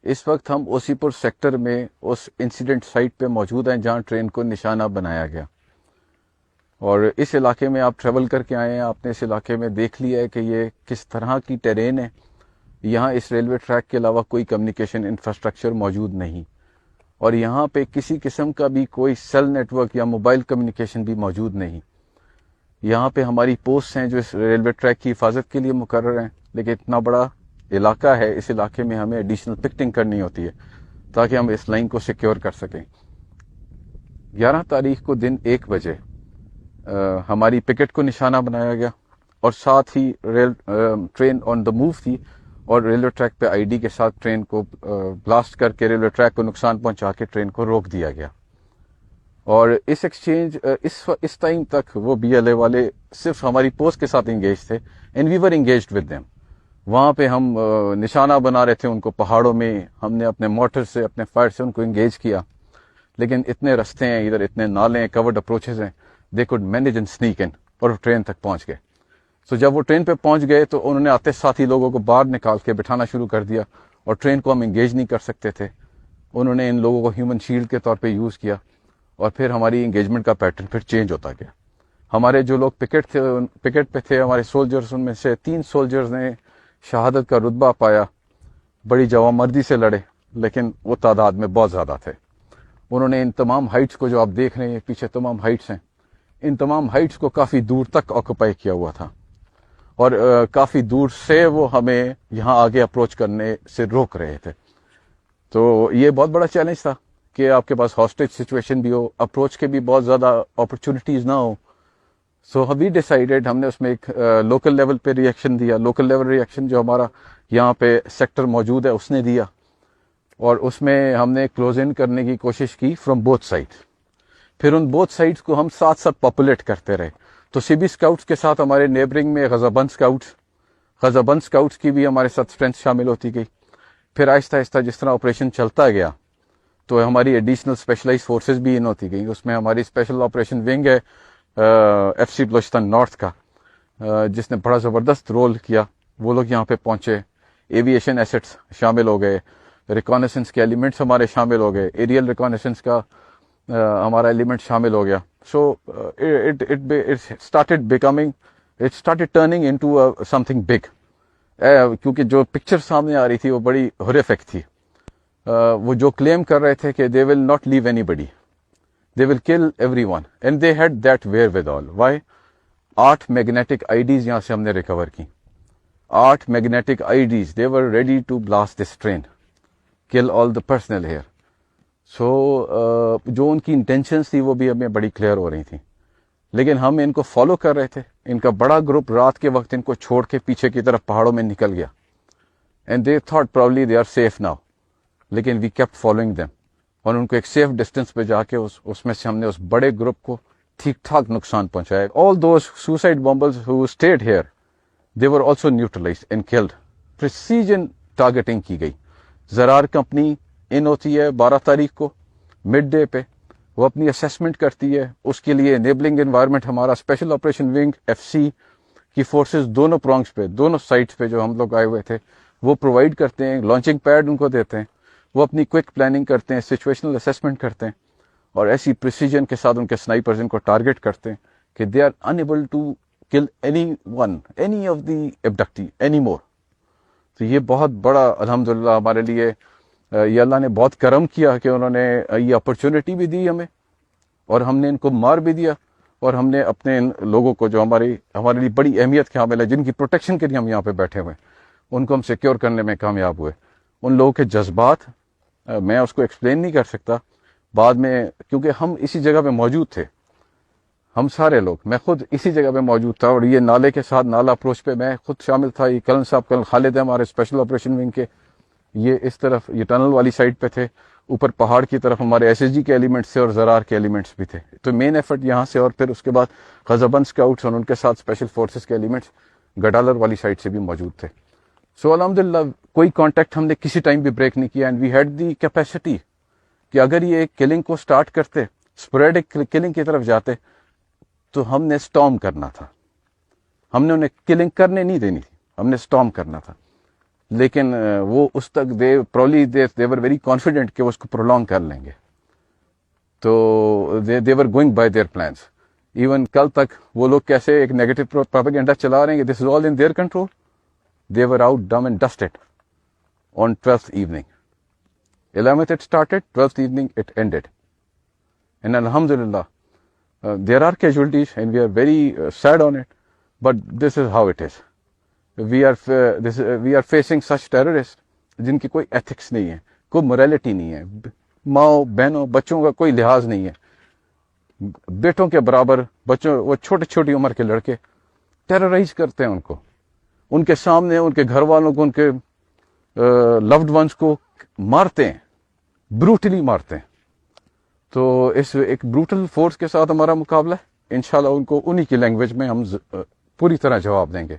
اس وقت ہم اوسی پور سیکٹر میں اس انسیڈنٹ سائٹ پہ موجود ہیں جہاں ٹرین کو نشانہ بنایا گیا، اور اس علاقے میں آپ ٹریول کر کے آئے ہیں، آپ نے اس علاقے میں دیکھ لیا ہے کہ یہ کس طرح کی ٹیرین ہے۔ یہاں اس ریلوے ٹریک کے علاوہ کوئی کمیونیکیشن انفراسٹرکچر موجود نہیں، اور یہاں پہ کسی قسم کا بھی کوئی سیل نیٹ ورک یا موبائل کمیونیکیشن بھی موجود نہیں۔ یہاں پہ ہماری پوسٹ ہیں جو اس ریلوے ٹریک کی حفاظت کے لیے مقرر ہیں، لیکن اتنا بڑا علاقہ ہے، اس علاقے میں ہمیں ایڈیشنل پکٹنگ کرنی ہوتی ہے تاکہ ہم اس لائن کو سیکیور کر سکیں۔ 11 تاریخ کو دن 1 بجے ہماری پکٹ کو نشانہ بنایا گیا، اور ساتھ ہی ٹرین آن دا موو تھی، اور ریلوے ٹریک پہ آئی ڈی کے ساتھ ٹرین کو بلاسٹ کر کے ریلوے ٹریک کو نقصان پہنچا کے ٹرین کو روک دیا گیا۔ اور اس ایکسچینج اس ٹائم تک وہ بی ایل اے والے صرف ہماری پوسٹ کے ساتھ انگیج تھے، and we were engaged with them. وہاں پہ ہم نشانہ بنا رہے تھے ان کو پہاڑوں میں، ہم نے اپنے موٹر سے اپنے فائر سے ان کو انگیج کیا، لیکن اتنے رستے ہیں ادھر، اتنے نالے ہیں، کورڈ اپروچز ہیں، they could manage and sneak in, اور ٹرین تک پہنچ گئے۔ سو جب وہ ٹرین پہ پہنچ گئے تو انہوں نے آتے ساتھی لوگوں کو باہر نکال کے بٹھانا شروع کر دیا، اور ٹرین کو ہم انگیج نہیں کر سکتے تھے۔ انہوں نے ان لوگوں کو ہیومن شیلڈ کے طور پہ یوز کیا، اور پھر ہماری انگیجمنٹ کا پیٹرن پھر چینج ہوتا گیا۔ ہمارے جو لوگ پکٹ پہ تھے، ہمارے سولجرز، ان میں سے 3 سولجرز نے شہادت کا رتبہ پایا، بڑی جوانمردی سے لڑے، لیکن وہ تعداد میں بہت زیادہ تھے۔ انہوں نے ان تمام ہائٹس کو جو آپ دیکھ رہے ہیں، پیچھے تمام ہائٹس ہیں، ان تمام ہائٹس کو کافی دور تک آکوپائی کیا ہوا تھا، اور کافی دور سے وہ ہمیں یہاں آگے اپروچ کرنے سے روک رہے تھے۔ تو یہ بہت بڑا چیلنج تھا کہ آپ کے پاس ہاسٹیج سچویشن بھی ہو، اپروچ کے بھی بہت زیادہ اپرچونٹیز نہ ہو۔ سو وی ڈیسائیڈیڈ، ہم نے اس میں ایک لوکل لیول پہ ریئیکشن دیا، لوکل لیول ریئیکشن جو ہمارا یہاں پہ سیکٹر موجود ہے اس نے دیا، اور اس میں ہم نے کلوز ان کرنے کی کوشش کی فرام بوتھ سائڈ۔ پھر ان بوتھ سائڈس کو ہم ساتھ ساتھ پاپولیٹ کرتے رہے۔ تو سی بی اسکاؤٹس کے ساتھ ہمارے نیبرنگ میں غزہ بند اسکاؤٹس کی بھی ہمارے ساتھ اسٹرینتھ شامل ہوتی گئی۔ پھر آہستہ آہستہ جس طرح آپریشن چلتا گیا تو ہماری ایڈیشنل اسپیشلائز فورسز بھی ان ہوتی گئی۔ اس میں ہماری اسپیشل آپریشن ونگ ہے ایف سی بلوچستان نارتھ کا، جس نے بڑا زبردست رول کیا۔ وہ لوگ یہاں پہ پہنچے، ایویشن ایسٹس شامل ہو گئے، ریکانیسنس کے ایلیمنٹس ہمارے شامل ہو گئے، ایریل ریکانیسنس کا ہمارا ایلیمنٹ شامل ہو گیا۔ So it started turning into some thing big, کیونکہ جو پکچر سامنے آ رہی تھی وہ بڑی ہورریفک تھی۔ وہ جو کلیم کر رہے تھے کہ they will not leave anybody, they will kill everyone, and they had that wherewithal. Why? 8 magnetic IDs یہاں سے ہم نے ریکور کی، 8 magnetic IDs, they were ready to blast this train, kill all the personnel here. So جو ان کی intentions تھی وہ بھی ہمیں بڑی کلیئر ہو رہی تھیں، لیکن ہم ان کو فالو کر رہے تھے۔ ان کا بڑا گروپ رات کے وقت ان کو چھوڑ کے پیچھے کی طرف پہاڑوں میں نکل گیا، and they thought probably they are safe now, لیکن we kept following them، اور ان کو ایک سیف ڈسٹینس پہ جا کے اس میں سے ہم نے اس بڑے گروپ کو ٹھیک ٹھاک نقصان پہنچایا۔ All those suicide bombers who stayed here, they were also neutralized and killed. Precision targeting کی گئی۔ زرار کمپنی ان ہوتی ہے 12 تاریخ کو مڈ ڈے پہ، وہ اپنی اسیسمنٹ کرتی ہے، اس کے لیے انیبلنگ انوائرمنٹ ہمارا special operation wing F C کی فورسز دونوں پرونگس پہ، دونوں سائٹس پہ جو ہم لوگ آئے ہوئے تھے وہ پرووائڈ کرتے ہیں، لانچنگ پیڈ ان کو دیتے ہیں، وہ اپنی کوئک پلاننگ کرتے ہیں، سچویشنل اسیسمنٹ کرتے ہیں، اور ایسی پریسیجن کے ساتھ ان کے سنائپرز ان کو ٹارگیٹ کرتے ہیں کہ they are unable to kill any of the abductee any more. تو یہ بہت بڑا الحمدللہ ہمارے لیے یہ اللہ نے بہت کرم کیا کہ انہوں نے یہ اپرچونٹی بھی دی ہمیں، اور ہم نے ان کو مار بھی دیا، اور ہم نے اپنے ان لوگوں کو جو ہمارے لیے بڑی اہمیت کے حامل ہے، جن کی پروٹیکشن کے لیے ہم یہاں پہ بیٹھے ہوئے ہیں، ان کو ہم سیکیور کرنے میں کامیاب ہوئے۔ ان لوگوں کے جذبات میں اس کو ایکسپلین نہیں کر سکتا بعد میں، کیونکہ ہم اسی جگہ پہ موجود تھے، ہم سارے لوگ، میں خود اسی جگہ پہ موجود تھا، اور یہ نالے کے ساتھ نالا اپروچ پہ میں خود شامل تھا۔ یہ کلن صاحب کلن خالد ہے ہمارے اسپیشل آپریشن ونگ کے، یہ اس طرف یہ ٹنل والی سائڈ پہ تھے، اوپر پہاڑ کی طرف ہمارے ایس ایس جی کے ایلیمنٹس تھے اور زرار کے ایلیمنٹس بھی تھے۔ تو مین ایفرٹ یہاں سے، اور پھر اس کے بعد غزہ اسکاؤٹس اور ان کے ساتھ اسپیشل فورسز کے ایلیمنٹس گڈالر والی سائڈ سے بھی موجود تھے۔ سو الحمدللہ کوئی کانٹیکٹ ہم نے کسی ٹائم بھی بریک نہیں کیا، and we had the capacity کہ اگر یہ کلنگ کو سٹارٹ کرتے، اسپوریڈک کلنگ کی طرف جاتے، تو ہم نے سٹارم کرنا تھا، ہم نے انہیں کلنگ کرنے نہیں دینی تھی، ہم نے سٹارم کرنا تھا۔ لیکن وہ اس تک they were very confident کہ وہ اس کو prolong کر لیں گے. تو they were going by their plans. Even کل تک وہ لوگ کیسے ایک نیگیٹو پروپیگنڈا چلا رہے ہیں کہ this is all in their control. They were out dumb and dusted on 12th evening. 11th it started, 12th evening it ended. And alhamdulillah, there are casualties and we are very sad on it, but this is how it is. We are facing such terrorists جن کی کوئی ethics نہیں ہے, کوئی morality نہیں ہے, ماؤں بہنوں بچوں کا کوئی لحاظ نہیں ہے, بیٹوں کے برابر بچوں, وہ چھوٹی عمر کے لڑکے ٹیررائز کرتے ہیں ان کو, ان کے سامنے ان کے گھر والوں کو, ان کے لوڈ ونس کو مارتے ہیں, بروٹلی مارتے ہیں. تو اس ایک بروٹل فورس کے ساتھ ہمارا مقابلہ ہے. انشاءاللہ ان کو انہی کی لینگویج میں ہم پوری طرح جواب دیں گے.